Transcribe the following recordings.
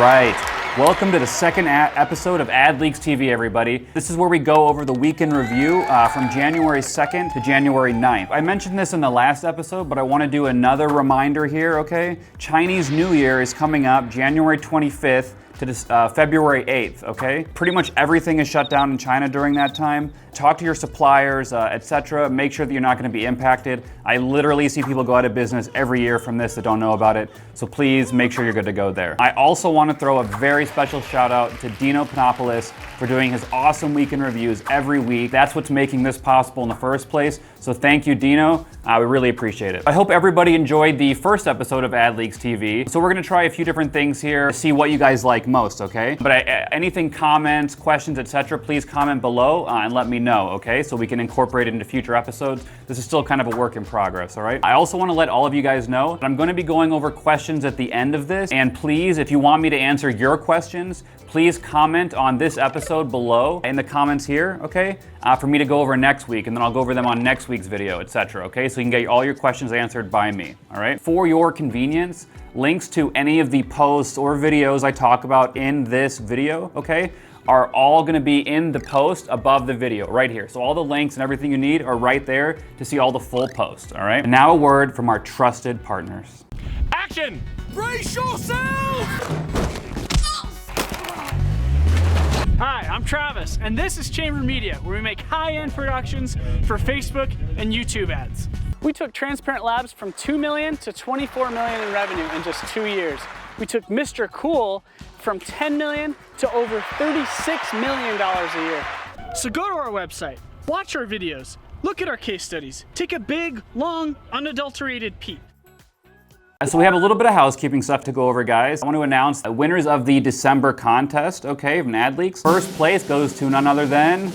right. Welcome to the second episode of AdLeaks TV, everybody. This is where we go over the week in review from January 2nd to January 9th. I mentioned this in the last episode, but I want to do another reminder here, okay? Chinese New Year is coming up January 25th to February 8th, okay? Pretty much everything is shut down in China during that time. Talk to your suppliers, etc. Make sure that you're not gonna be impacted. I literally see people go out of business every year from this that don't know about it, so please make sure you're good to go there. I also wanna throw a very special shout out to Dino Panopoulos for doing his awesome weekend reviews every week. That's what's making this possible in the first place, so thank you, Dino. We really appreciate it. I hope everybody enjoyed the first episode of AdLeaks TV. So we're gonna try a few different things here to see what you guys like most, okay? But anything, comments, questions, etc., please comment below and let me know, okay? So we can incorporate it into future episodes. This is still kind of a work in progress, all right? I also want to let all of you guys know that I'm going to be going over questions at the end of this. And please, if you want me to answer your questions, please comment on this episode below in the comments here, okay? For me to go over next week, and then I'll go over them on next week's video, etc., okay? So you can get all your questions answered by me, all right? For your convenience, links to any of the posts or videos I talk about in this video, okay, are all gonna be in the post above the video, right here. So all the links and everything you need are right there to see all the full posts, all right? And now a word from our trusted partners. Action! Brace yourself! Hi, I'm Travis, and this is Chamber Media, where we make high-end productions for Facebook and YouTube ads. We took Transparent Labs from 2 million to 24 million in revenue in just 2 years. We took Mr. Cool from 10 million to over $36 million a year. So go to our website, watch our videos, look at our case studies, take a big, long, unadulterated peek. So we have a little bit of housekeeping stuff to go over, guys. I want to announce the winners of the December contest, okay, from AdLeaks. First place goes to none other than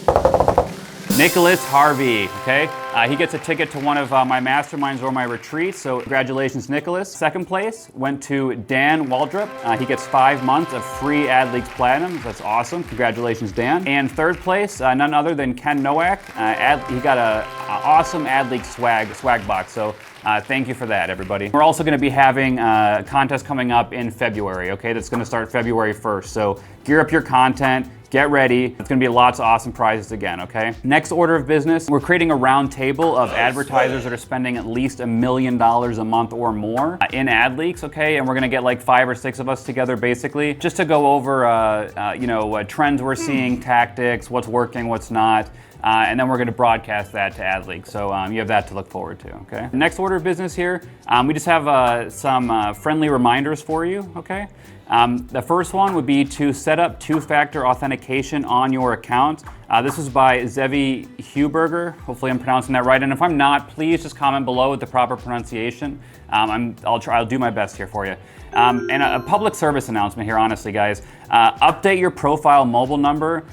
Nicholas Harvey, okay? He gets a ticket to one of my masterminds or my retreats, so congratulations, Nicholas. Second place went to Dan Waldrop. He gets 5 months of free AdLeaks Platinum. That's awesome. Congratulations, Dan. And third place, none other than Ken Nowak. He got an awesome AdLeaks swag box, so thank you for that, everybody. We're also gonna be having a contest coming up in February, okay? That's gonna start February 1st, so gear up your content. Get ready. It's gonna be lots of awesome prizes again, okay? Next order of business, we're creating a round table of advertisers that are spending at least $1 million a month or more in AdLeaks, okay? And we're gonna get like 5 or 6 of us together basically, just to go over trends we're seeing, tactics, what's working, what's not. And then we're going to broadcast that to AdLeaks, so you have that to look forward to, okay? Next order of business here, we just have some friendly reminders for you, okay? The first one would be to set up 2-factor authentication on your account. This is by Zevi Huberger. Hopefully I'm pronouncing that right, and if I'm not, please just comment below with the proper pronunciation. I'll do my best here for you. And a public service announcement here, honestly, guys. Update your profile mobile number,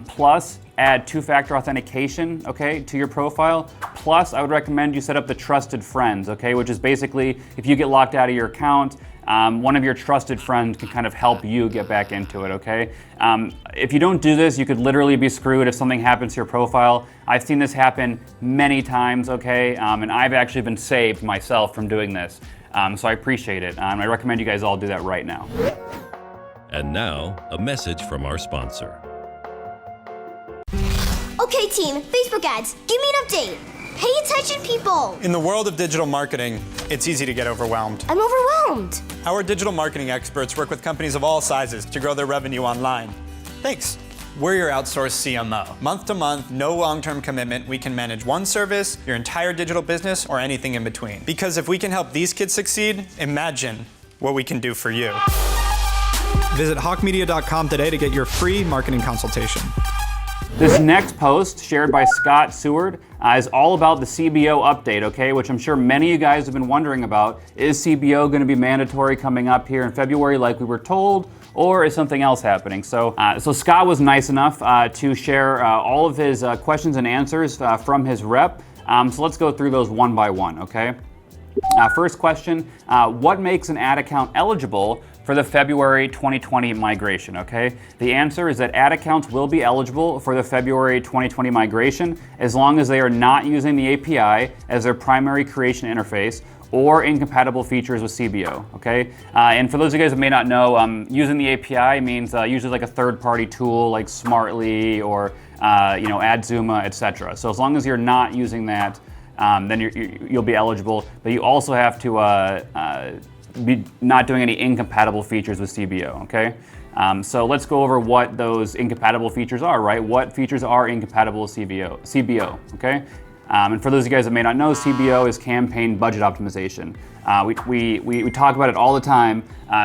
plus add 2-factor authentication, okay, to your profile. Plus, I would recommend you set up the trusted friends, okay, which is basically if you get locked out of your account, one of your trusted friends can kind of help you get back into it, okay? If you don't do this, you could literally be screwed if something happens to your profile. I've seen this happen many times, okay? And I've actually been saved myself from doing this. So I appreciate it. I recommend you guys all do that right now. And now, a message from our sponsor. Okay, team, Facebook ads, give me an update. Pay attention, people. In the world of digital marketing, it's easy to get overwhelmed. I'm overwhelmed. Our digital marketing experts work with companies of all sizes to grow their revenue online. Thanks. We're your outsourced CMO. Month to month, no long-term commitment, we can manage one service, your entire digital business, or anything in between. Because if we can help these kids succeed, imagine what we can do for you. Visit hawkmedia.com today to get your free marketing consultation. This next post, shared by Scott Seward, is all about the CBO update, okay, which I'm sure many of you guys have been wondering about. Is CBO going to be mandatory coming up here in February like we were told, or is something else happening? So Scott was nice enough to share all of his questions and answers from his rep. So let's go through those one by one, okay? First question, what makes an ad account eligible for the February 2020 migration, okay? The answer is that ad accounts will be eligible for the February 2020 migration as long as they are not using the API as their primary creation interface, or incompatible features with CBO, okay? And for those of you guys that may not know, using the API means usually like a third-party tool like Smartly or AdZuma, etc. So as long as you're not using that, then you'll be eligible, but you also have to be not doing any incompatible features with CBO, okay? So let's go over what those incompatible features are, right? What features are incompatible with CBO, okay? And for those of you guys that may not know, CBO is campaign budget optimization. We talk about it all the time,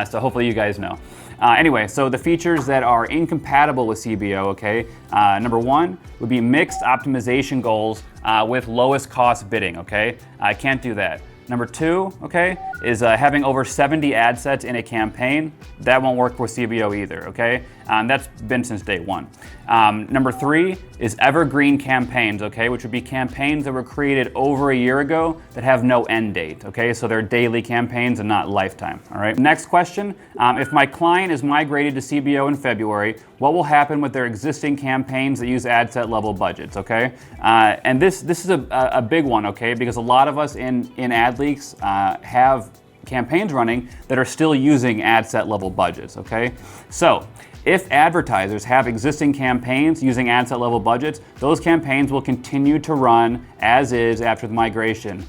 so hopefully you guys know. Anyway, so the features that are incompatible with CBO, okay? Number one would be mixed optimization goals with lowest cost bidding, okay? I can't do that. Number two, okay, is having over 70 ad sets in a campaign. That won't work with CBO either, okay? That's been since day one. Number three is evergreen campaigns, okay, which would be campaigns that were created over a year ago that have no end date, okay? So they're daily campaigns and not lifetime, all right? Next question, if my client is migrated to CBO in February, what will happen with their existing campaigns that use ad set level budgets, okay? And this is a big one, okay, because a lot of us in AdLeaks have campaigns running that are still using ad set level budgets, okay? So if advertisers have existing campaigns using ad set level budgets, those campaigns will continue to run as is after the migration.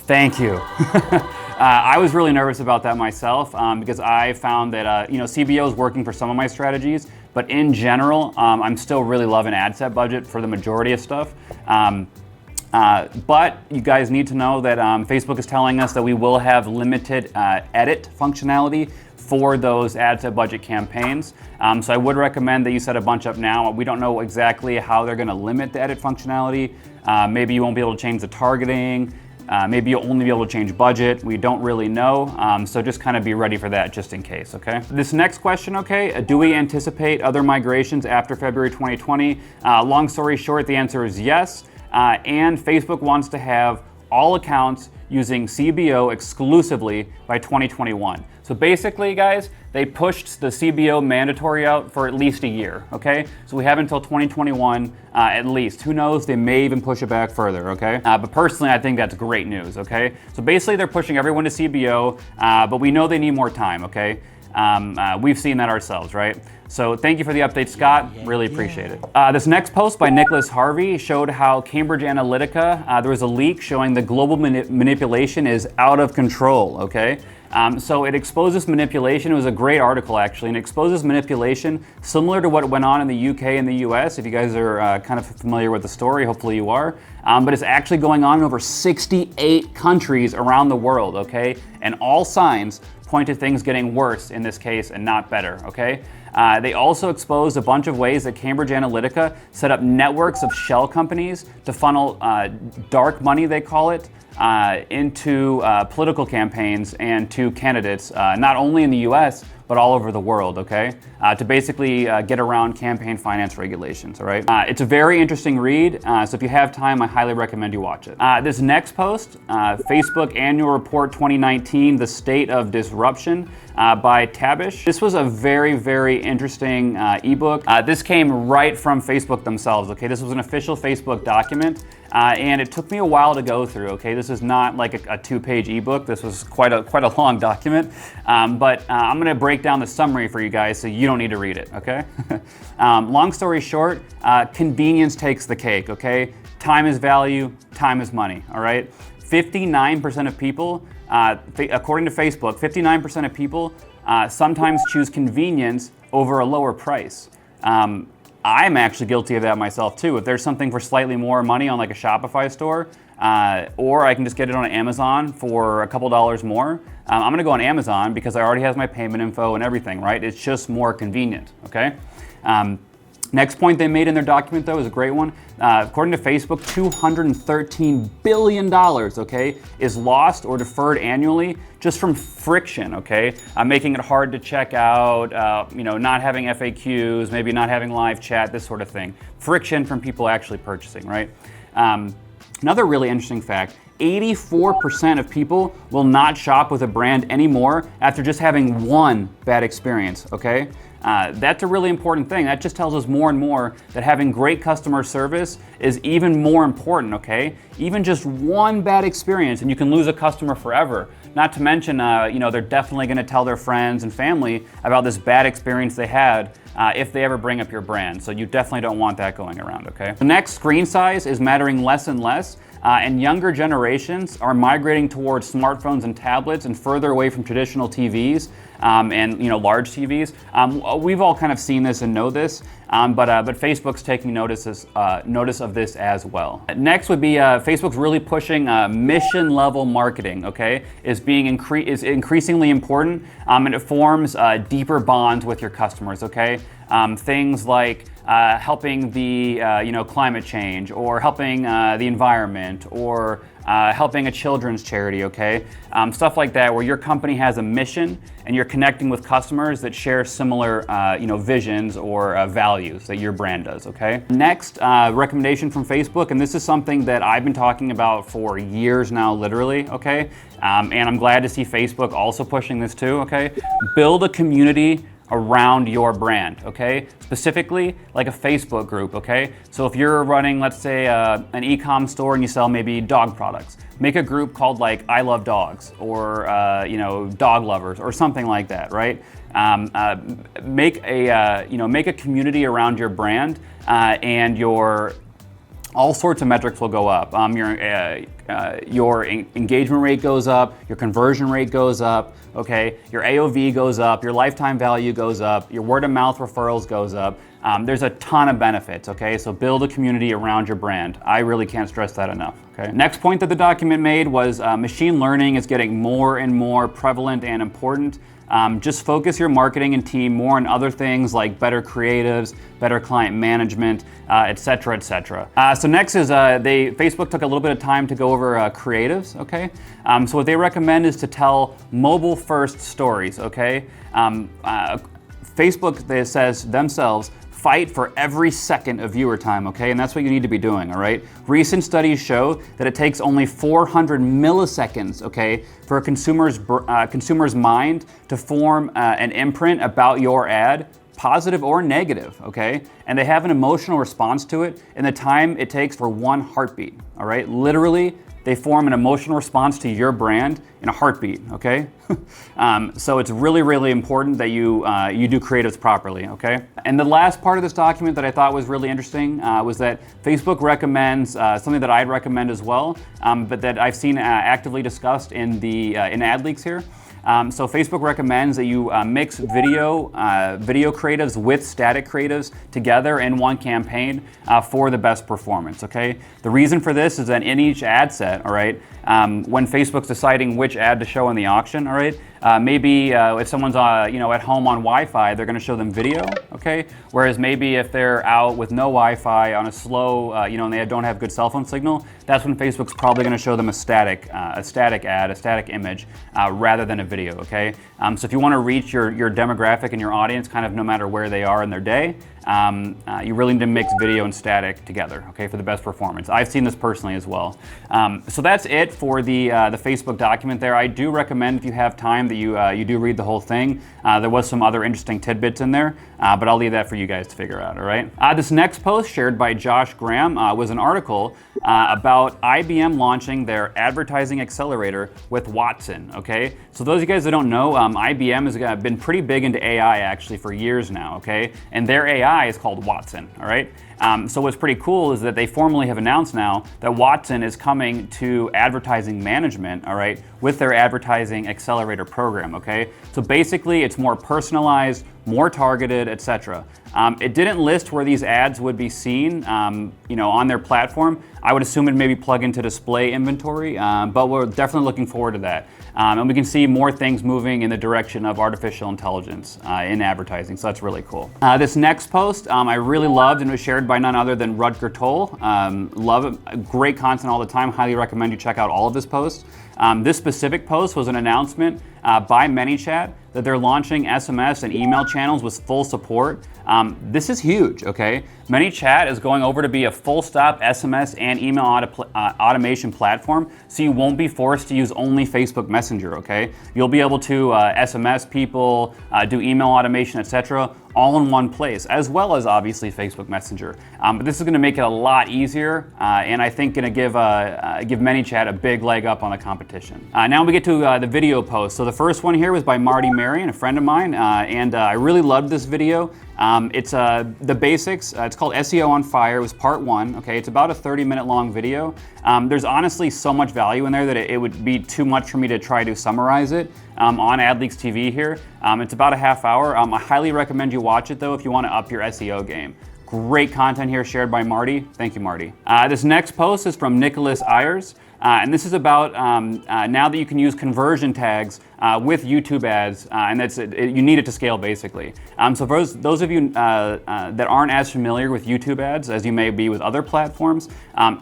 Thank you. I was really nervous about that myself because I found that CBO is working for some of my strategies, but in general, I'm still really loving ad set budget for the majority of stuff. But you guys need to know that Facebook is telling us that we will have limited edit functionality for those ad set budget campaigns. So I would recommend that you set a bunch up now. We don't know exactly how they're gonna limit the edit functionality. Maybe you won't be able to change the targeting. Maybe you'll only be able to change budget. We don't really know. So just kind of be ready for that just in case, okay? This next question, okay, do we anticipate other migrations after February 2020? Long story short, the answer is yes. And Facebook wants to have all accounts using CBO exclusively by 2021. So basically, guys, they pushed the CBO mandatory out for at least a year, okay? So we have until 2021 at least. Who knows, they may even push it back further, okay? But personally, I think that's great news, okay? So basically, they're pushing everyone to CBO, but we know they need more time, okay? We've seen that ourselves, right? So thank you for the update, Scott. Really appreciate it. This next post by Nicholas Harvey showed how Cambridge Analytica, there was a leak showing the global manipulation is out of control, okay? So it exposes manipulation. It was a great article, actually, and it exposes manipulation similar to what went on in the UK and the US. If you guys are kind of familiar with the story, hopefully you are. But it's actually going on in over 68 countries around the world, okay? And all signs point to things getting worse in this case and not better, okay? They also exposed a bunch of ways that Cambridge Analytica set up networks of shell companies to funnel dark money, they call it, into political campaigns and to candidates, not only in the US, but all over the world, okay? To basically get around campaign finance regulations, all right? It's a very interesting read, so if you have time, I highly recommend you watch it. This next post, Facebook Annual Report 2019, The State of Disruption by Tabish. This was a very, very interesting ebook. This came right from Facebook themselves, okay? This was an official Facebook document, and it took me a while to go through, okay? This is not like a two-page ebook. This was quite a long document, but I'm gonna break down the summary for you guys so you don't need to read it, okay? Long story short, convenience takes the cake, okay? Time is value, time is money, all right? 59% of people, according to Facebook, 59% of people sometimes choose convenience over a lower price. I'm actually guilty of that myself too. If there's something for slightly more money on like a Shopify store, or I can just get it on Amazon for a couple dollars more, I'm gonna go on Amazon because I already have my payment info and everything, right? It's just more convenient, okay? Next point they made in their document, though, is a great one. According to Facebook, $213 billion, okay, is lost or deferred annually just from friction, okay? Making it hard to check out, not having FAQs, maybe not having live chat, this sort of thing. Friction from people actually purchasing, right? Another really interesting fact, 84% of people will not shop with a brand anymore after just having one bad experience, okay? That's a really important thing. That just tells us more and more that having great customer service is even more important, okay? Even just one bad experience and you can lose a customer forever. Not to mention, they're definitely gonna tell their friends and family about this bad experience they had if they ever bring up your brand. So you definitely don't want that going around, okay? The next, screen size is mattering less and less. And younger generations are migrating towards smartphones and tablets and further away from traditional TVs and large TVs. We've all kind of seen this and know this, but Facebook's taking notice of this as well. Next would be Facebook's really pushing mission level marketing. Okay, is increasingly important, and it forms deeper bonds with your customers. Okay, things like helping the climate change, or helping the environment, or helping a children's charity, okay? Stuff like that, where your company has a mission and you're connecting with customers that share similar visions or values that your brand does, okay? Next, recommendation from Facebook, and this is something that I've been talking about for years now, literally, okay? And I'm glad to see Facebook also pushing this too, okay? Build a community around your brand, okay? Specifically, like a Facebook group, okay? So if you're running, let's say, an e-com store and you sell maybe dog products, make a group called like I Love Dogs, or Dog Lovers, or something like that, right? Make a community around your brand, and all sorts of metrics will go up. Your engagement rate goes up, your conversion rate goes up, okay? Your AOV goes up, your lifetime value goes up, your word of mouth referrals goes up. There's a ton of benefits, okay? So build a community around your brand. I really can't stress that enough, okay? Next point that the document made was machine learning is getting more and more prevalent and important. Just focus your marketing and team more on other things like better creatives, better client management, et cetera, et cetera. So next is Facebook took a little bit of time to go over creatives, okay? So what they recommend is to tell mobile-first stories, okay? Facebook says themselves, fight for every second of viewer time, okay? And that's what you need to be doing, all right? Recent studies show that it takes only 400 milliseconds, okay, for a consumer's mind to form an imprint about your ad, positive or negative, okay? And they have an emotional response to it in the time it takes for one heartbeat, all right? Literally, they form an emotional response to your brand in a heartbeat, okay? So it's really, really important that you do creatives properly, okay? And the last part of this document that I thought was really interesting was that Facebook recommends something that I'd recommend as well, but that I've seen actively discussed in AdLeaks here. So Facebook recommends that you mix video creatives with static creatives together in one campaign for the best performance, okay? The reason for this is that in each ad set, all right, when Facebook's deciding which ad to show in the auction, all right, maybe if someone's at home on Wi-Fi, they're gonna show them video, okay? Whereas maybe if they're out with no Wi-Fi on a slow, and they don't have good cell phone signal, that's when Facebook's probably gonna show them a static ad, a static image, rather than a video, okay? So if you wanna reach your demographic and your audience kind of no matter where they are in their day, you really need to mix video and static together, okay, for the best performance. I've seen this personally as well. So that's it for the Facebook document there. I do recommend, if you have time, that you do read the whole thing. There was some other interesting tidbits in there, but I'll leave that for you guys to figure out, all right? This next post, shared by Josh Graham, was an article about IBM launching their advertising accelerator with Watson, okay? So those of you guys that don't know, IBM has been pretty big into AI actually for years now, okay? And their AI is called Watson, all right? So what's pretty cool is that they formally have announced now that Watson is coming to advertising management, all right, with their advertising accelerator program, okay? So basically it's more personalized, more targeted, etc. It didn't list where these ads would be seen, on their platform. I would assume it maybe plug into display inventory, but we're definitely looking forward to that. And we can see more things moving in the direction of artificial intelligence in advertising, so that's really cool. This next post I really loved, and was shared by none other than Rutger Toll. Love it, great content all the time, highly recommend you check out all of his posts. This specific post was an announcement by ManyChat that they're launching SMS and email channels with full support This is huge, okay? ManyChat is going over to be a full-stop SMS and email automation platform, so you won't be forced to use only Facebook Messenger, okay? You'll be able to SMS people, do email automation, etc., all in one place, as well as obviously Facebook Messenger. But this is going to make it a lot easier, and I think going to give ManyChat a big leg up on the competition. Now we get to the video post. So the first one here was by Marty Marion, a friend of mine, and I really loved this video. It's the basics. It's called SEO on Fire. It was part 1. Okay, it's about a 30-minute long video. There's honestly so much value in there that it would be too much for me to try to summarize it on AdLeaks TV here. It's about a half hour. I highly recommend you watch it though if you want to up your SEO game. Great content here shared by Marty. Thank you, Marty. This next post is from Nicholas Ayers. And this is about now that you can use conversion tags with YouTube ads, and you need it to scale basically. So for those of you that aren't as familiar with YouTube ads as you may be with other platforms,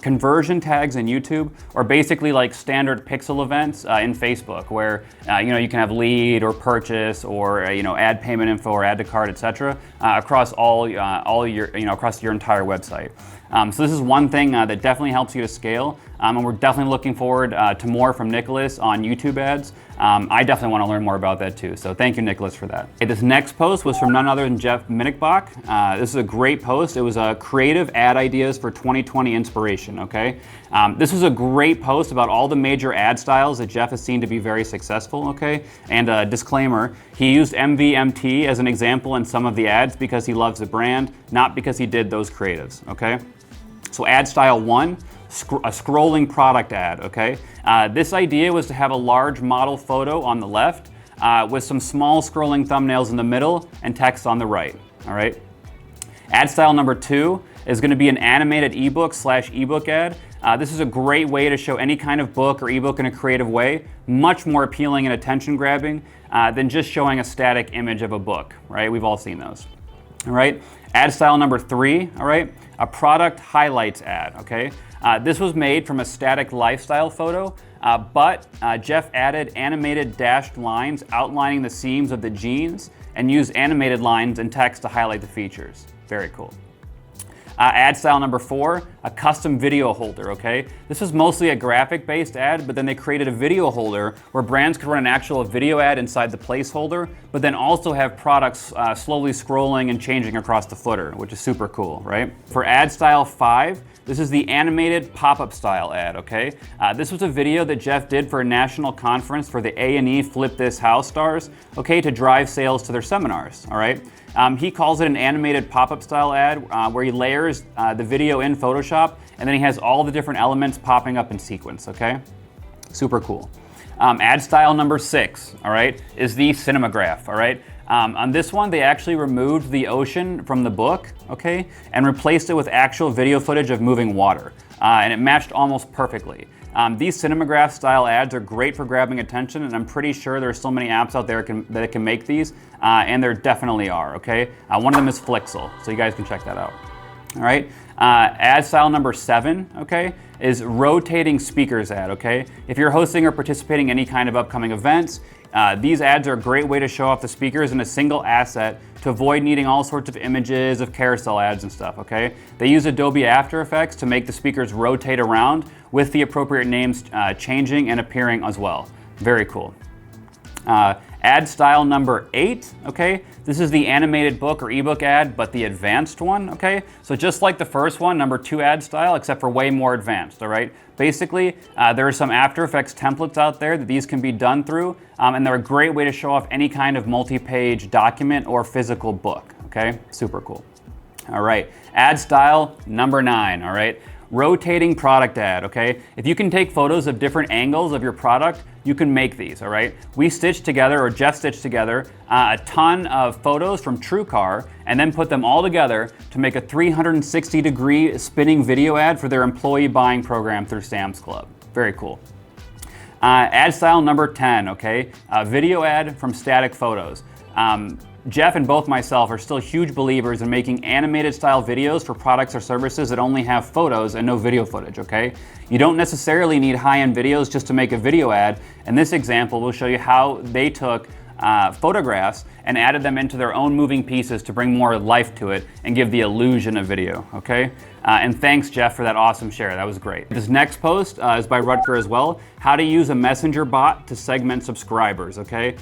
conversion tags in YouTube are basically like standard pixel events in Facebook, where you can have lead or purchase or ad payment info or add to cart, etc. Across all your across your entire website. So this is one thing that definitely helps you to scale, and we're definitely looking forward to more from Nicholas on YouTube ads. I definitely want to learn more about that too, so thank you, Nicholas, for that. Okay, this next post was from none other than Jeff Minichbach. This is a great post. It was creative ad ideas for 2020 inspiration, okay? This was a great post about all the major ad styles that Jeff has seen to be very successful, okay? And disclaimer, he used MVMT as an example in some of the ads because he loves the brand, not because he did those creatives, okay? So ad style 1, a scrolling product ad, okay? This idea was to have a large model photo on the left with some small scrolling thumbnails in the middle and text on the right, all right? Ad style number 2 is gonna be an animated ebook/ebook ad. This is a great way to show any kind of book or ebook in a creative way, much more appealing and attention grabbing than just showing a static image of a book, right? We've all seen those, all right? Ad style number 3, all right? A product highlights ad, okay? This was made from a static lifestyle photo, but Jeff added animated dashed lines outlining the seams of the jeans and used animated lines and text to highlight the features. Very cool. Ad style number 4, a custom video holder, okay? This was mostly a graphic-based ad, but then they created a video holder where brands could run an actual video ad inside the placeholder, but then also have products slowly scrolling and changing across the footer, which is super cool, right? For ad style 5, this is the animated pop-up style ad, okay? This was a video that Jeff did for a national conference for the A&E Flip This House stars, okay, to drive sales to their seminars, all right? He calls it an animated pop-up style ad where he layers the video in Photoshop and then he has all the different elements popping up in sequence, okay? Super cool. Ad style number 6, all right, is the cinematograph, all right? On this one, they actually removed the ocean from the book, okay, and replaced it with actual video footage of moving water, and it matched almost perfectly. These cinematograph style ads are great for grabbing attention, and I'm pretty sure there's so many apps out there that can make these, and there definitely are, okay? One of them is Flixel, so you guys can check that out. All right, ad style number 7, okay, is rotating speakers ad, okay? If you're hosting or participating in any kind of upcoming events, these ads are a great way to show off the speakers in a single asset to avoid needing all sorts of images of carousel ads and stuff, okay? They use Adobe After Effects to make the speakers rotate around with the appropriate names changing and appearing as well. Very cool. Ad style number 8, okay? This is the animated book or ebook ad, but the advanced one, okay? So just like the first one, number 2 ad style, except for way more advanced, all right? Basically, there are some After Effects templates out there that these can be done through, and they're a great way to show off any kind of multi-page document or physical book, okay? Super cool. All right, ad style number 9, all right? Rotating product ad, okay? If you can take photos of different angles of your product, you can make these, all right? We stitched together, or Jeff stitched together, a ton of photos from TrueCar and then put them all together to make a 360-degree spinning video ad for their employee buying program through Sam's Club. Very cool. Ad style number 10, okay? A video ad from static photos. Jeff and both myself are still huge believers in making animated style videos for products or services that only have photos and no video footage, okay? You don't necessarily need high-end videos just to make a video ad, and this example will show you how they took photographs and added them into their own moving pieces to bring more life to it and give the illusion of video, okay? And thanks, Jeff, for that awesome share. That was great. This next post is by Rutger as well. How to use a messenger bot to segment subscribers, okay?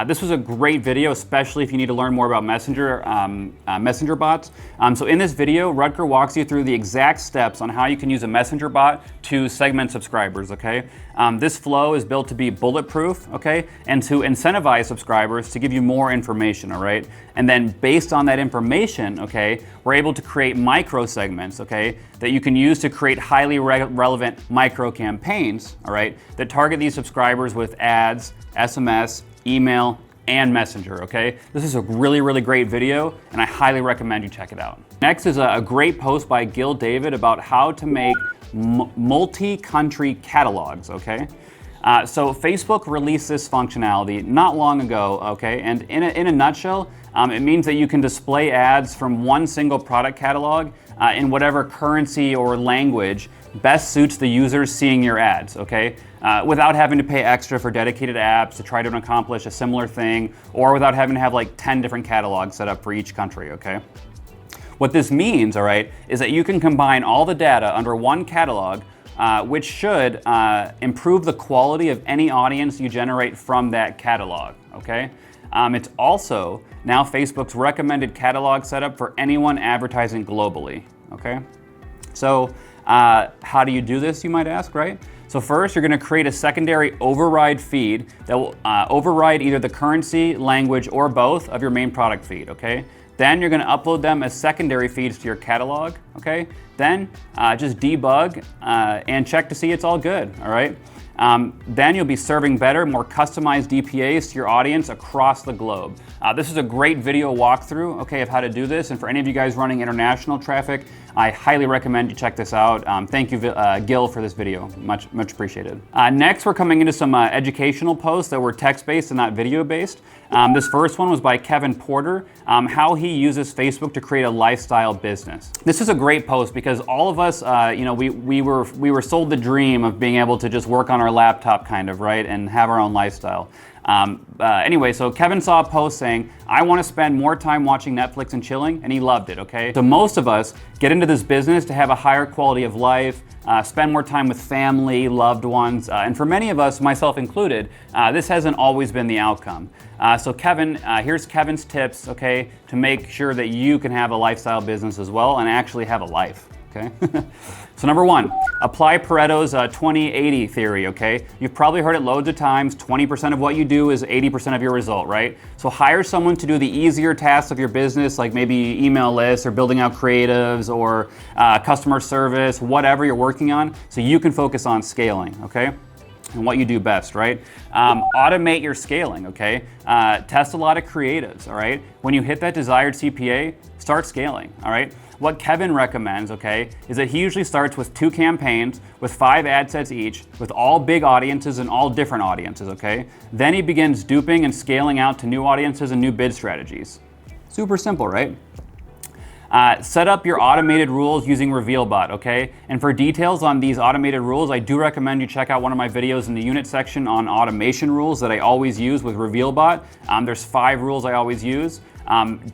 This was a great video, especially if you need to learn more about messenger bots. So in this video, Rutger walks you through the exact steps on how you can use a messenger bot to segment subscribers, okay? This flow is built to be bulletproof, okay? And to incentivize subscribers to give you more information, all right? And then based on that information, okay, we're able to create micro segments, okay, that you can use to create highly relevant micro campaigns, all right, that target these subscribers with ads, SMS, email, and Messenger, okay? This is a really, really great video, and I highly recommend you check it out. Next is a great post by Gil David about how to make multi-country catalogs, okay? So Facebook released this functionality not long ago, okay? And in a nutshell, it means that you can display ads from one single product catalog in whatever currency or language best suits the users seeing your ads, okay? Without having to pay extra for dedicated apps to try to accomplish a similar thing, or without having to have like 10 different catalogs set up for each country, okay? What this means, all right, is that you can combine all the data under one catalog, which should improve the quality of any audience you generate from that catalog, okay? It's also now Facebook's recommended catalog setup for anyone advertising globally, okay? So how do you do this, you might ask, right? So first, you're gonna create a secondary override feed that will override either the currency, language, or both of your main product feed, okay? Then you're gonna upload them as secondary feeds to your catalog, okay? Then just debug and check to see it's all good, all right? Then you'll be serving better, more customized DPAs to your audience across the globe. This is a great video walkthrough, okay, of how to do this. And for any of you guys running international traffic, I highly recommend you check this out. Thank you, Gil, for this video. Much appreciated. Next, we're coming into some educational posts that were text-based and not video-based. This first one was by Kevin Porter, how he uses Facebook to create a lifestyle business. This is a great post because all of us, you know, we were sold the dream of being able to just work on our laptop kind of, right, and have our own lifestyle. Anyway, so Kevin saw a post saying, I want to spend more time watching Netflix and chilling, and he loved it, okay? So most of us get into this business to have a higher quality of life, spend more time with family, loved ones, and for many of us, myself included, this hasn't always been the outcome. So Kevin, here's Kevin's tips, okay, to make sure that you can have a lifestyle business as well and actually have a life, okay? So number one, apply Pareto's 20-80 theory, okay? You've probably heard it loads of times, 20% of what you do is 80% of your result, right? So hire someone to do the easier tasks of your business, like maybe email lists or building out creatives or customer service, whatever you're working on, so you can focus on scaling, okay? And what you do best, right? Automate your scaling, okay? Test a lot of creatives, all right? When you hit that desired CPA, start scaling, all right? What Kevin recommends, okay, is that he usually starts with 2 campaigns with 5 ad sets each, with all big audiences and all different audiences, okay? Then he begins duping and scaling out to new audiences and new bid strategies. Super simple, right? Set up your automated rules using RevealBot, okay? And for details on these automated rules, I do recommend you check out one of my videos in the unit section on automation rules that I always use with RevealBot. There's 5 rules I always use.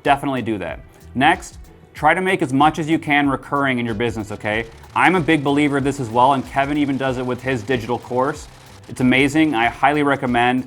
Definitely do that. Next, try to make as much as you can recurring in your business, okay? I'm a big believer of this as well, and Kevin even does it with his digital course. It's amazing. I highly recommend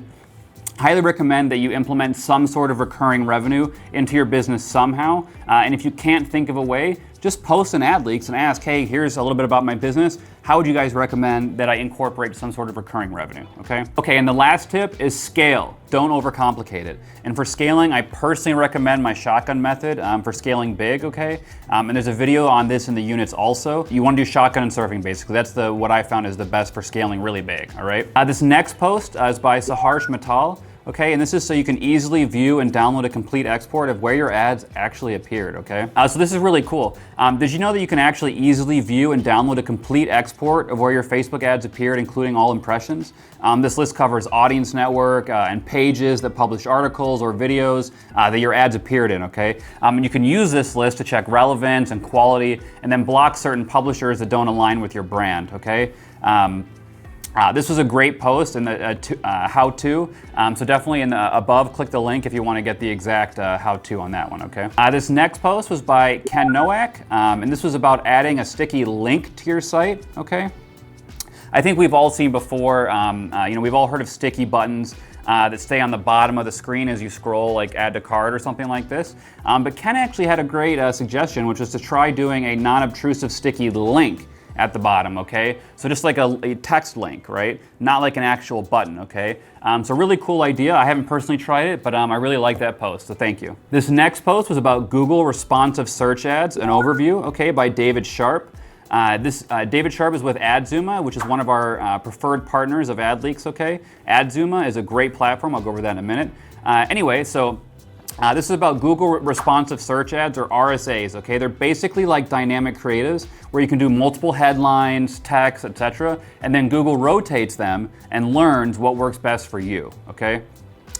that you implement some sort of recurring revenue into your business somehow. And if you can't think of a way, just post an AdLeaks and ask, hey, here's a little bit about my business. How would you guys recommend that I incorporate some sort of recurring revenue, okay? Okay, and the last tip is scale. Don't overcomplicate it. And for scaling, I personally recommend my shotgun method for scaling big, okay? And there's a video on this in the units also. You wanna do shotgun and surfing, basically. That's what I found is the best for scaling really big, all right? This next post is by Saharsh Mittal. Okay, and this is so you can easily view and download a complete export of where your ads actually appeared, okay? So this is really cool. Did you know that you can actually easily view and download a complete export of where your Facebook ads appeared, including all impressions? This list covers audience network and pages that publish articles or videos that your ads appeared in, okay? And you can use this list to check relevance and quality and then block certain publishers that don't align with your brand, okay? This was a great post in the how-to, so definitely above, click the link if you want to get the exact how-to on that one, okay? This next post was by Ken Nowak, and this was about adding a sticky link to your site, okay? I think we've all seen before, we've all heard of sticky buttons that stay on the bottom of the screen as you scroll, like add to cart or something like this. But Ken actually had a great suggestion, which was to try doing a non-obtrusive sticky link at the bottom, okay? So just like a text link, right? Not like an actual button, okay? So really cool idea. I haven't personally tried it, but I really like that post, so thank you. This next post was about Google responsive search ads, an overview, okay, by David Sharp. David Sharp is with AdZuma, which is one of our preferred partners of AdLeaks, okay? AdZuma is a great platform. I'll go over that in a minute. Anyway, so this is about Google responsive search ads, or RSAs, okay? They're basically like dynamic creatives where you can do multiple headlines, text, etc., and then Google rotates them and learns what works best for you, okay?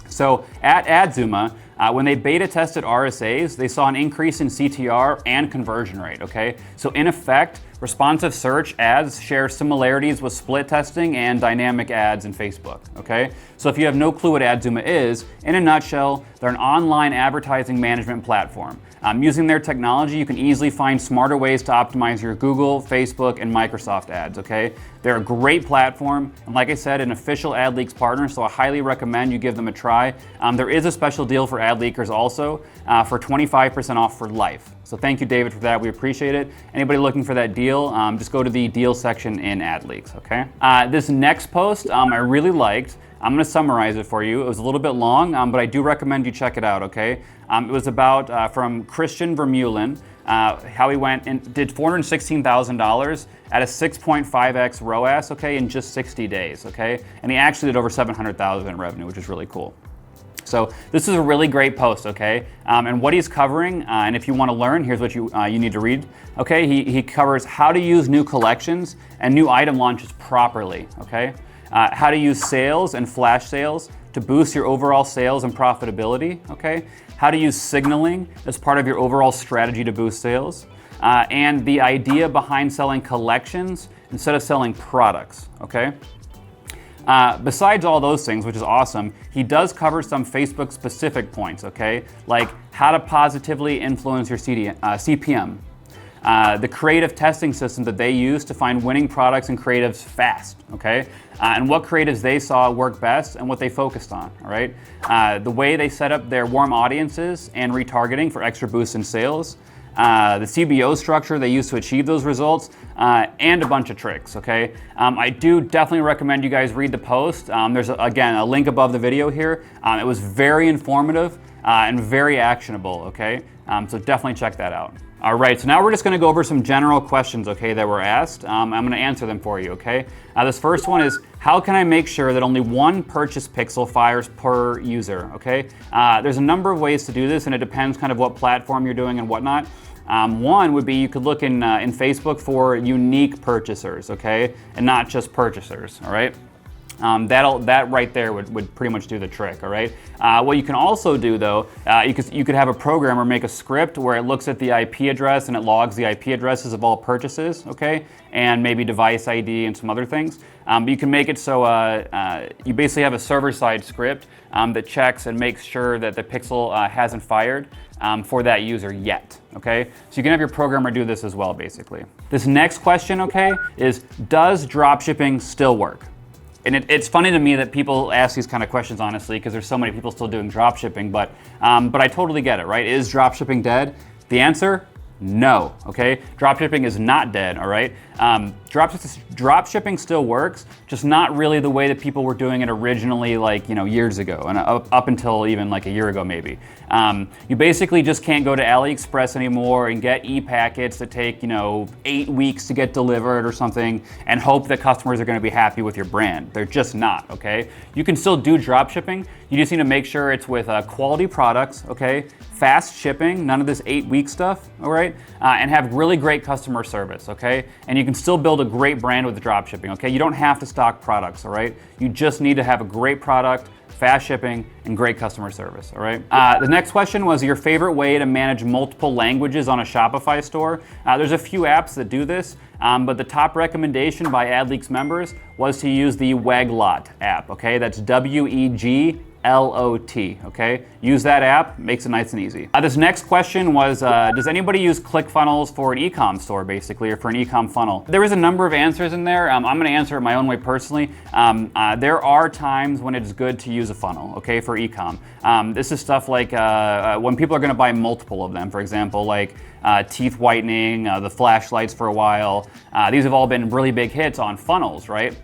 So at AdZuma, when they beta tested RSAs, they saw an increase in CTR and conversion rate, okay? So in effect, responsive search ads share similarities with split testing and dynamic ads in Facebook, okay? So if you have no clue what AdZuma is, in a nutshell, they're an online advertising management platform. Using their technology, you can easily find smarter ways to optimize your Google, Facebook, and Microsoft ads, okay? They're a great platform, and like I said, an official AdLeaks partner, so I highly recommend you give them a try. There is a special deal for AdLeakers also for 25% off for life. So thank you, David, for that. We appreciate it. Anybody looking for that deal, just go to the deal section in AdLeaks, okay? This next post I really liked. I'm gonna summarize it for you. It was a little bit long, but I do recommend you check it out, okay? It was about, from Christian Vermeulen, how he went and did $416,000 at a 6.5x ROAS, okay, in just 60 days, okay? And he actually did over $700,000 in revenue, which is really cool. So this is a really great post, okay? And what he's covering, and if you want to learn, here's what you need to read. Okay, he covers how to use new collections and new item launches properly, okay? How to use sales and flash sales to boost your overall sales and profitability, okay? How to use signaling as part of your overall strategy to boost sales. And the idea behind selling collections instead of selling products, okay? Besides all those things, which is awesome, he does cover some Facebook specific points, okay? Like how to positively influence your CPM, the creative testing system that they use to find winning products and creatives fast, okay? And what creatives they saw work best and what they focused on, all right? The way they set up their warm audiences and retargeting for extra boosts in sales, the CBO structure they use to achieve those results, and a bunch of tricks, okay? I do definitely recommend you guys read the post. There's, again, a link above the video here. It was very informative and very actionable, okay? So definitely check that out. All right, so now we're just gonna go over some general questions, okay, that were asked. I'm gonna answer them for you, okay? This first one is, how can I make sure that only one purchase pixel fires per user, okay? There's a number of ways to do this, and it depends kind of what platform you're doing and whatnot. One would be you could look in Facebook for unique purchasers, okay? And not just purchasers, all right? That right there would pretty much do the trick, all right? What you can also do though, you could have a programmer make a script where it looks at the IP address and it logs the IP addresses of all purchases, okay? And maybe device ID and some other things. But you can make it so you basically have a server-side script that checks and makes sure that the pixel hasn't fired for that user yet, okay? So you can have your programmer do this as well, basically. This next question, okay, is does dropshipping still work? And it's funny to me that people ask these kind of questions, honestly, because there's so many people still doing dropshipping, but I totally get it, right? Is dropshipping dead? The answer, no, okay? Dropshipping is not dead, all right? Dropshipping still works, just not really the way that people were doing it originally, like, years ago, and up until even like a year ago, maybe. You basically just can't go to AliExpress anymore and get e-packets that take, 8 weeks to get delivered or something and hope that customers are gonna be happy with your brand. They're just not, okay? You can still do dropshipping. You just need to make sure it's with quality products, okay? Fast shipping, none of this 8-week stuff, all right? And have really great customer service, okay? And you can still build a great brand with dropshipping, okay? You don't have to stock products, all right? You just need to have a great product, fast shipping, and great customer service, all right? The next question was your favorite way to manage multiple languages on a Shopify store. There's a few apps that do this, but the top recommendation by AdLeaks members was to use the Weglot app, okay? That's WEGLOT, okay? Use that app, makes it nice and easy. This next question was, does anybody use ClickFunnels for an e-com store, basically, or for an e-com funnel? There was a number of answers in there. I'm gonna answer it my own way personally. There are times when it's good to use a funnel, okay, for e-com. This is stuff like when people are gonna buy multiple of them, for example, like teeth whitening, the flashlights for a while. These have all been really big hits on funnels, right?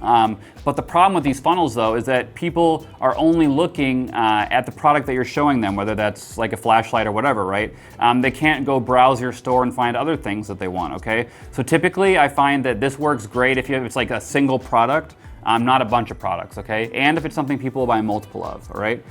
But the problem with these funnels, though, is that people are only looking at the product that you're showing them, whether that's like a flashlight or whatever, right? They can't go browse your store and find other things that they want, okay? So typically, I find that this works great if it's like a single product, not a bunch of products, okay? And if it's something people will buy multiple of, all right?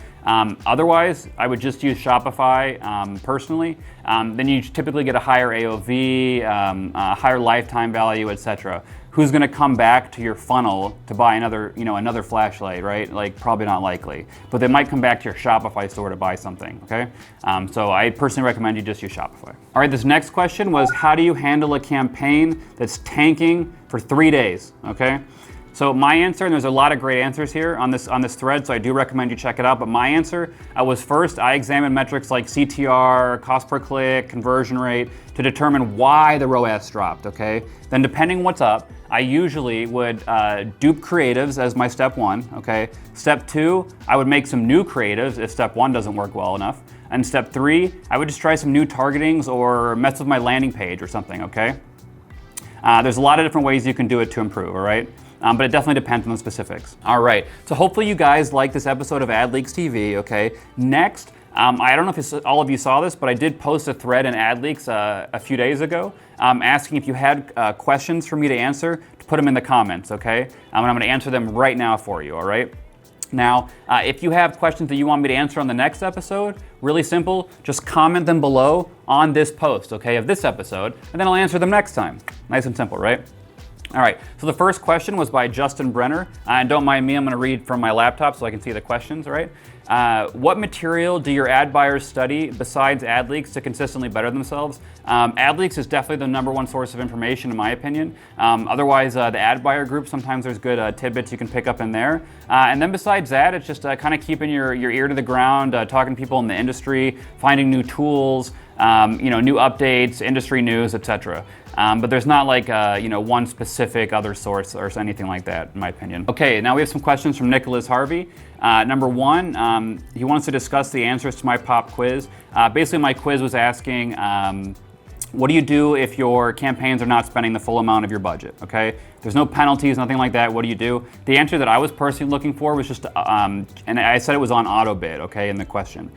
Otherwise, I would just use Shopify personally. Then you typically get a higher AOV, a higher lifetime value, etc. Who's gonna come back to your funnel to buy another flashlight, right? Like, probably not likely. But they might come back to your Shopify store to buy something, okay? So I personally recommend you just use Shopify. All right, this next question was, how do you handle a campaign that's tanking for 3 days, okay? So my answer, and there's a lot of great answers here on this thread, so I do recommend you check it out, but my answer was first, I examined metrics like CTR, cost per click, conversion rate, to determine why the ROAS dropped, okay? Then depending what's up, I usually would dupe creatives as my step one, okay? Step two, I would make some new creatives if step one doesn't work well enough. And step three, I would just try some new targetings or mess with my landing page or something, okay? There's a lot of different ways you can do it to improve, all right? But it definitely depends on the specifics. All right, so hopefully you guys like this episode of AdLeaks TV, okay? Next, I don't know if all of you saw this, but I did post a thread in AdLeaks a few days ago asking if you had questions for me to answer, to put them in the comments, okay? And I'm gonna answer them right now for you, all right? Now, if you have questions that you want me to answer on the next episode, really simple, just comment them below on this post, okay, of this episode, and then I'll answer them next time. Nice and simple, right? All right, so the first question was by Justin Brenner, and don't mind me, I'm gonna read from my laptop so I can see the questions, all right? What material do your ad buyers study besides AdLeaks to consistently better themselves? AdLeaks is definitely the #1 source of information in my opinion. Otherwise, the ad buyer group, sometimes there's good tidbits you can pick up in there. And then besides that, it's just kind of keeping your ear to the ground, talking to people in the industry, finding new tools, new updates, industry news, etc. But there's not like one specific other source or anything like that, in my opinion. Okay, now we have some questions from Nicholas Harvey. Number one, he wants to discuss the answers to my pop quiz. Basically, my quiz was asking, what do you do if your campaigns are not spending the full amount of your budget, okay? There's no penalties, nothing like that. What do you do? The answer that I was personally looking for was just, and I said it was on auto bid, okay, in the question.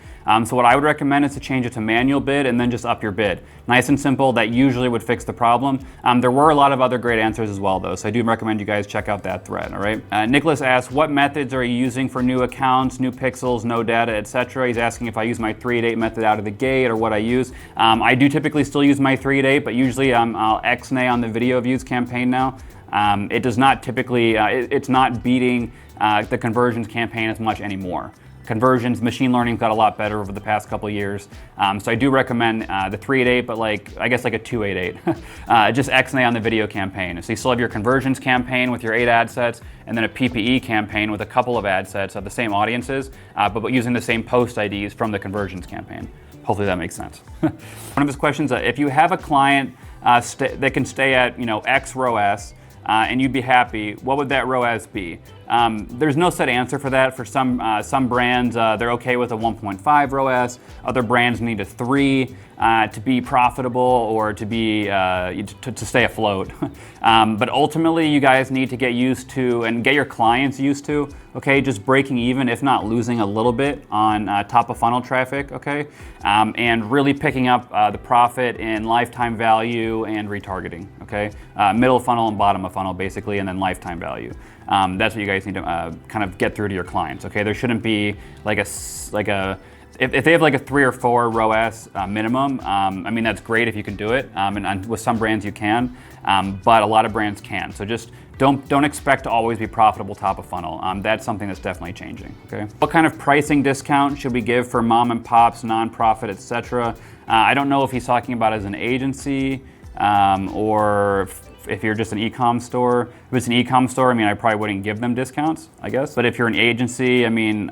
So what I would recommend is to change it to manual bid and then just up your bid. Nice and simple, that usually would fix the problem. There were a lot of other great answers as well though, so I do recommend you guys check out that thread, all right? Nicholas asks, what methods are you using for new accounts, new pixels, no data, etc.? He's asking if I use my 3-8 method out of the gate or what I use. I do typically still use my 3-8, but usually I'll X-nay on the video views campaign now. It does not typically, it's not beating the conversions campaign as much anymore. Conversions, machine learning got a lot better over the past couple years. So I do recommend the 3-8, but I guess like a 2-8-8. Just X-nay on the video campaign. So you still have your conversions campaign with your 8 ad sets, and then a PPE campaign with a couple of ad sets of the same audiences, but using the same post IDs from the conversions campaign. Hopefully that makes sense. One of his questions, if you have a client that can stay at X ROAS, and you'd be happy, what would that ROAS be? There's no set answer for that. For some brands, they're okay with a 1.5 ROAS. Other brands need a 3 to be profitable or to be to stay afloat. But ultimately, you guys need to get used to and get your clients used to, okay, just breaking even, if not losing a little bit on top of funnel traffic, okay, and really picking up the profit in lifetime value and retargeting, okay, middle funnel and bottom of funnel basically, and then lifetime value. That's what you guys need to kind of get through to your clients, okay? There shouldn't be like a if they have like a 3 or 4 ROAS minimum, I mean, that's great if you can do it. And with some brands you can, but a lot of brands can. So just don't expect to always be profitable top of funnel. That's something that's definitely changing, okay? What kind of pricing discount should we give for mom and pops, nonprofit, etc.? I don't know if he's talking about as an agency or if you're just an e-com store. If it's an e-com store, I mean, I probably wouldn't give them discounts, I guess. But if you're an agency, I mean,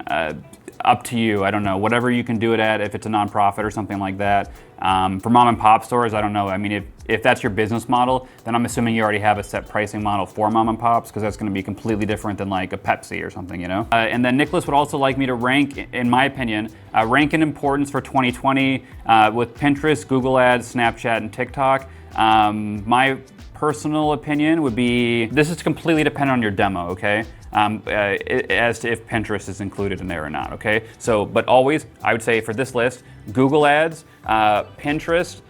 up to you. I don't know, whatever you can do it at, if it's a nonprofit or something like that. For mom and pop stores, I don't know. I mean, if that's your business model, then I'm assuming you already have a set pricing model for mom and pops, because that's going to be completely different than like a Pepsi or something, you know? And then Nicholas would also like me to rank, in my opinion, rank in importance for 2020 with Pinterest, Google Ads, Snapchat, and TikTok. My personal opinion would be, this is completely dependent on your demo, okay? As to if Pinterest is included in there or not, okay? So, but always, I would say for this list, Google Ads, Pinterest,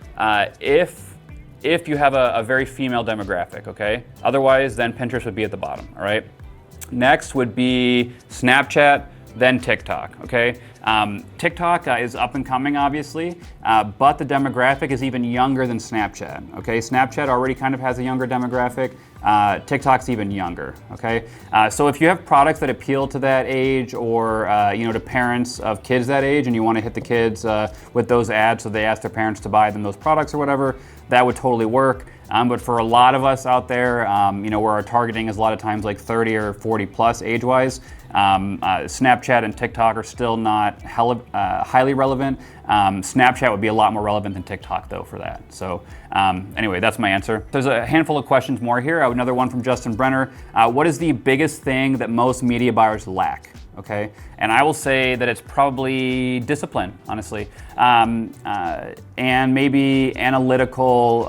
if you have a very female demographic, okay? Otherwise, then Pinterest would be at the bottom, all right? Next would be Snapchat, then TikTok, okay? TikTok is up and coming, obviously, but the demographic is even younger than Snapchat, okay? Snapchat already kind of has a younger demographic. TikTok's even younger, okay? So if you have products that appeal to that age, or you know, to parents of kids that age, and you want to hit the kids with those ads so they ask their parents to buy them those products or whatever, that would totally work. But for a lot of us out there, you know, where our targeting is a lot of times like 30 or 40 plus age-wise, Snapchat and TikTok are still not highly relevant. Snapchat would be a lot more relevant than TikTok though for that. So anyway, that's my answer. There's a handful of questions more here. Another one from Justin Brenner. What is the biggest thing that most media buyers lack? Okay, and I will say that it's probably discipline, honestly, and maybe analytical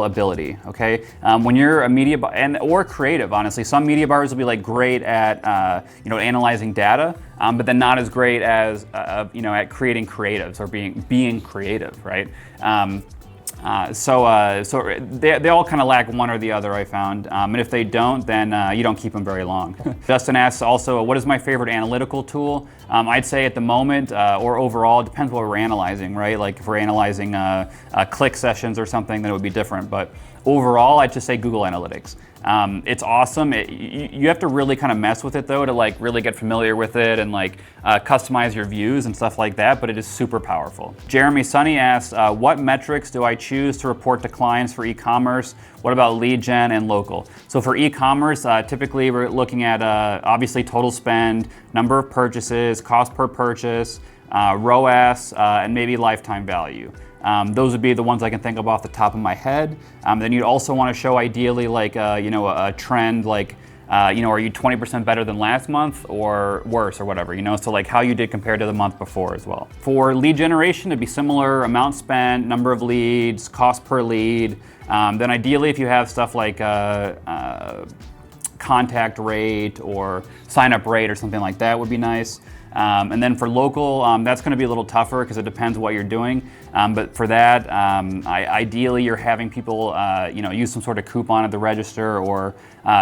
ability. Okay, when you're a media or creative, honestly, some media buyers will be like great at you know, analyzing data, but then not as great as you know, at creating creatives or being creative, right? So they all kind of lack one or the other, I found. And if they don't, then you don't keep them very long. Justin asks also, what is my favorite analytical tool? I'd say at the moment, or overall, it depends what we're analyzing, right? Like if we're analyzing click sessions or something, then it would be different. But overall, I'd just say Google Analytics. It's awesome. You have to really kind of mess with it though to like really get familiar with it and like customize your views and stuff like that, but it is super powerful. Jeremy Sunny asks, what metrics do I choose to report to clients for e-commerce? What about lead gen and local? So for e-commerce, typically we're looking at obviously total spend, number of purchases, cost per purchase, ROAS, and maybe lifetime value. Those would be the ones I can think of off the top of my head. Then you'd also want to show ideally like you know, a trend, like you know, are you 20% better than last month or worse or whatever, you know, so like how you did compared to the month before as well. For lead generation, it'd be similar: amount spent, number of leads, cost per lead. Then ideally, if you have stuff like contact rate or sign up rate or something like that would be nice. And then for local, that's going to be a little tougher because it depends what you're doing. But for that, ideally you're having people, you know, use some sort of coupon at the register or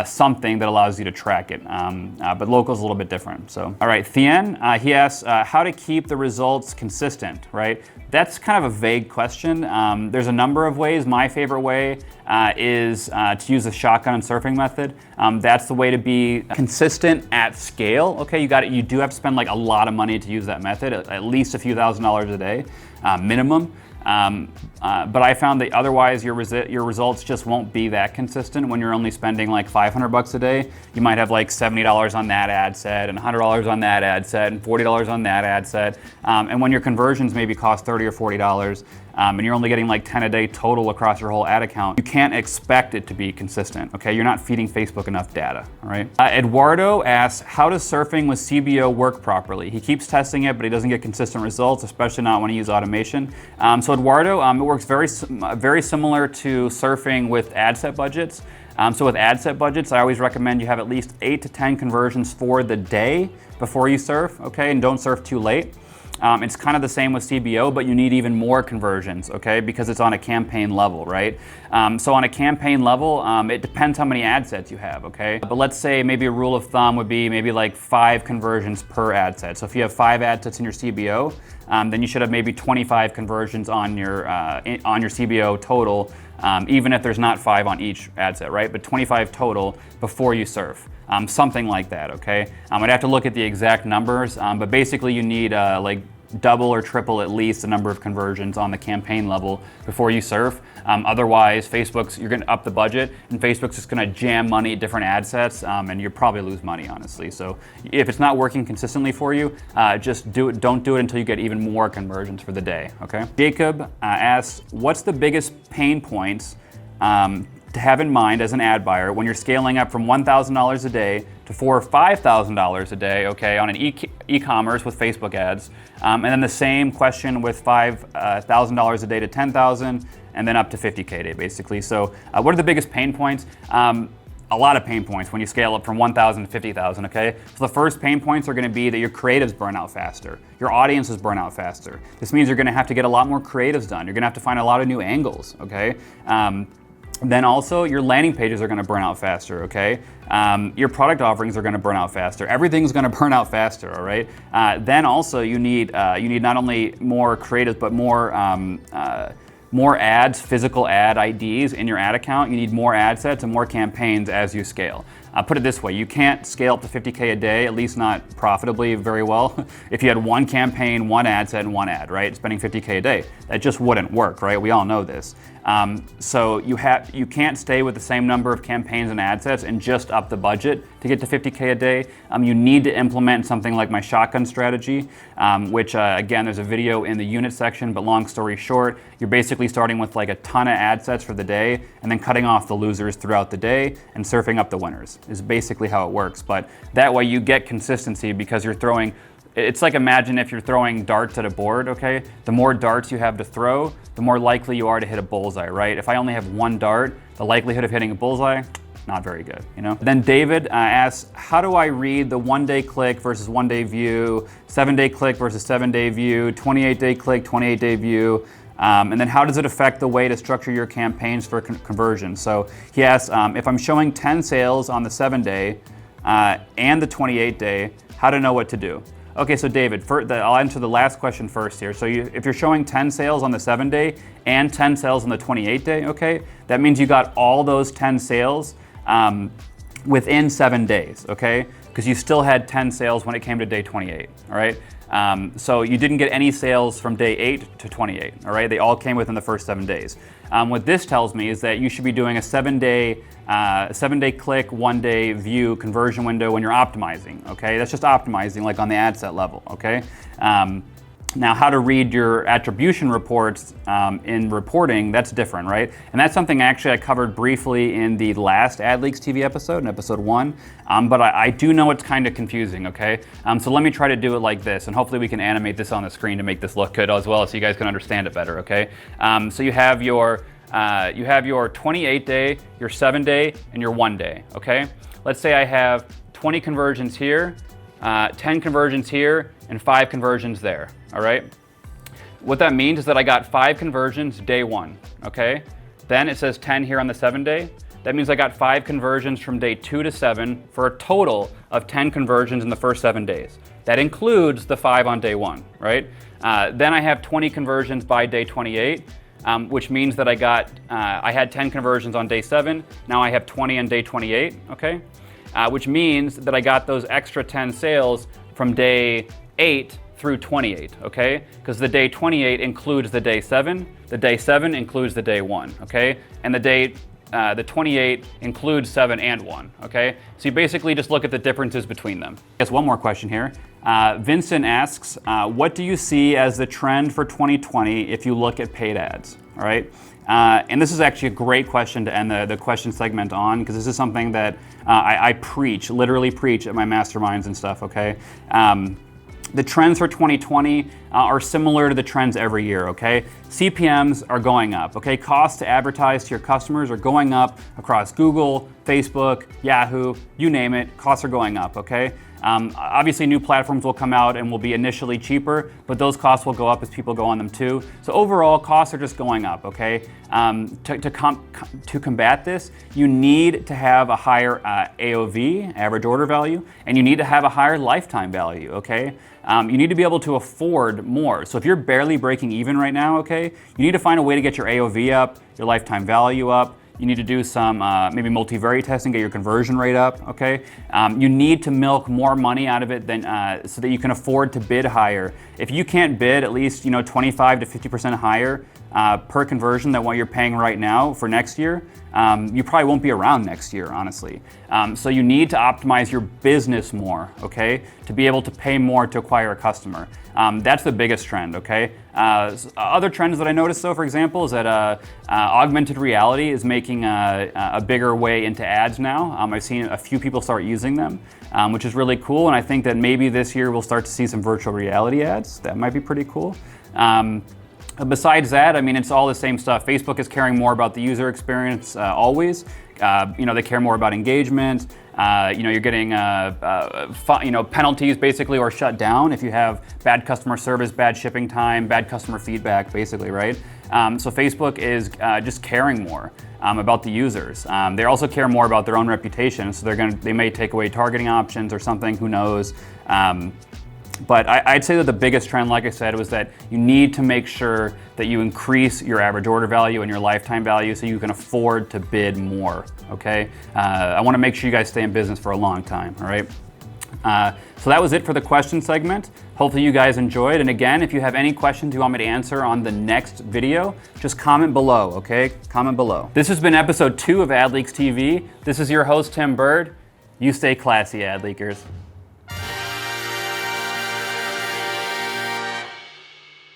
something that allows you to track it. But local is a little bit different. So, all right, Thien, he asks how to keep the results consistent, right? That's kind of a vague question. There's a number of ways. My favorite way is to use the shotgun and surfing method. That's the way to be consistent at scale. Okay, you do have to spend like a lot of money to use that method, at least a few $1,000s a day, minimum. But I found that otherwise your results just won't be that consistent when you're only spending like $500 a day. You might have like $70 on that ad set and $100 on that ad set and $40 on that ad set. And when your conversions maybe cost $30 or $40, and you're only getting like 10 a day total across your whole ad account, you can't expect it to be consistent, okay? You're not feeding Facebook enough data, all right? Eduardo asks, how does surfing with CBO work properly? He keeps testing it, but he doesn't get consistent results, especially not when he uses automation. So Eduardo, it works very similar to surfing with ad set budgets. So with ad set budgets, I always recommend you have at least 8 to 10 conversions for the day before you surf, okay? And don't surf too late. It's kind of the same with CBO, but you need even more conversions, okay? Because it's on a campaign level, right? So on a campaign level, it depends how many ad sets you have, okay? But let's say maybe a rule of thumb would be maybe like 5 conversions per ad set. So if you have 5 ad sets in your CBO, then you should have maybe 25 conversions on your CBO total, even if there's not 5 on each ad set, right? But 25 total before you serve. Something like that, okay? I'd have to look at the exact numbers, but basically you need like double or triple at least the number of conversions on the campaign level before you serve. Otherwise, you're gonna up the budget, and Facebook's just gonna jam money at different ad sets, and you'll probably lose money, honestly. So if it's not working consistently for you, just don't do it until you get even more conversions for the day, okay? Jacob asks, what's the biggest pain points to have in mind as an ad buyer when you're scaling up from $1,000 a day to $4,000 or $5,000 a day, okay, on an e-commerce with Facebook ads, and then the same question with $5,000 a day to $10,000, and then up to $50K a day, basically. So, what are the biggest pain points? A lot of pain points when you scale up from 1,000 to 50,000, okay? So the first pain points are gonna be that your creatives burn out faster. Your audiences burn out faster. This means you're gonna have to get a lot more creatives done. You're gonna have to find a lot of new angles, okay? Then also, your landing pages are gonna burn out faster, okay? Your product offerings are gonna burn out faster. Everything's gonna burn out faster, all right? Then also, you need not only more creatives, but more ads, physical ad IDs in your ad account. You need more ad sets and more campaigns as you scale. Put it this way, you can't scale up to 50K a day, at least not profitably very well, if you had one campaign, one ad set, and one ad, right? Spending 50K a day. That just wouldn't work, right? We all know this. So you can't stay with the same number of campaigns and ad sets and just up the budget to get to 50K a day. You need to implement something like my shotgun strategy, which again, there's a video in the unit section, but long story short, you're basically starting with like a ton of ad sets for the day and then cutting off the losers throughout the day and surfing up the winners is basically how it works. But that way you get consistency because you're throwing. It's like, imagine if you're throwing darts at a board, okay? The more darts you have to throw, the more likely you are to hit a bullseye, right? If I only have one dart, the likelihood of hitting a bullseye, not very good, you know? Then David asks, how do I read the 1-day click versus 1-day view, 7-day click versus 7-day view, 28-day click, 28-day view, and then how does it affect the way to structure your campaigns for conversion? So he asks, if I'm showing 10 sales on the 7-day and the 28-day, how to know what to do? Okay, so David, I'll answer the last question first here. So if you're showing 10 sales on the 7-day and 10 sales on the 28-day, okay, that means you got all those 10 sales within 7 days, okay? Because you still had 10 sales when it came to day 28, all right? So you didn't get any sales from day 8 to 28, all right? They all came within the first 7 days. What this tells me is that you should be doing a 7-day click, 1-day view conversion window when you're optimizing, okay? That's just optimizing like on the ad set level, okay? Now, how to read your attribution reports in reporting, that's different, right? And that's something actually I covered briefly in the last AdLeaks TV episode, in episode 1, but I do know it's kind of confusing, okay? So let me try to do it like this, and hopefully we can animate this on the screen to make this look good as well so you guys can understand it better, okay? So you have your 28-day, your 7-day, and your 1-day, okay? Let's say I have 20 conversions here, 10 conversions here, and 5 conversions there, all right? What that means is that I got 5 conversions day 1, okay? Then it says 10 here on the 7-day. That means I got 5 conversions from day 2 to 7 for a total of 10 conversions in the first 7 days. That includes the 5 on day 1, right? Then I have 20 conversions by day 28, which means that I had 10 conversions on day 7. Now I have 20 on day 28, okay? Which means that I got those extra 10 sales from day 8 through 28, okay? Because the day 28 includes the day 7, the day 7 includes the day 1, okay? And the 28 includes 7 and 1, okay? So you basically just look at the differences between them. I guess one more question here. Vincent asks, what do you see as the trend for 2020 if you look at paid ads, all right? And this is actually a great question to end the question segment on, because this is something that I literally preach at my masterminds and stuff, okay? The trends for 2020 are similar to the trends every year, okay? CPMs are going up, okay? Costs to advertise to your customers are going up across Google, Facebook, Yahoo, you name it, costs are going up, okay? Obviously, new platforms will come out and will be initially cheaper, but those costs will go up as people go on them too. So overall, costs are just going up, okay? To combat this, you need to have a higher AOV, average order value, and you need to have a higher lifetime value, okay? You need to be able to afford more. So if you're barely breaking even right now, okay, you need to find a way to get your AOV up, your lifetime value up. You need to do some maybe multivariate testing, get your conversion rate up, okay? You need to milk more money out of it than, so that you can afford to bid higher. If you can't bid at least 25 to 50% higher per conversion than what you're paying right now for next year, you probably won't be around next year, honestly. So you need to optimize your business more, okay? To be able to pay more to acquire a customer. That's the biggest trend, okay? Other trends that I noticed though, for example, is that augmented reality is making a bigger way into ads now. I've seen a few people start using them, which is really cool. And I think that maybe this year we'll start to see some virtual reality ads. That might be pretty cool. Besides that, I mean, it's all the same stuff. Facebook is caring more about the user experience always. They care more about engagement. You're getting penalties basically, or shut down if you have bad customer service, bad shipping time, bad customer feedback, basically, right? So Facebook is just caring more about the users. They also care more about their own reputation, so they may take away targeting options or something. Who knows? But I'd say that the biggest trend, like I said, was that you need to make sure that you increase your average order value and your lifetime value so you can afford to bid more, okay? I wanna make sure you guys stay in business for a long time, all right? So that was it for the question segment. Hopefully you guys enjoyed. And again, if you have any questions you want me to answer on the next video, just comment below, okay? Comment below. This has been episode 2 of AdLeaks TV. This is your host, Tim Bird. You stay classy, AdLeakers.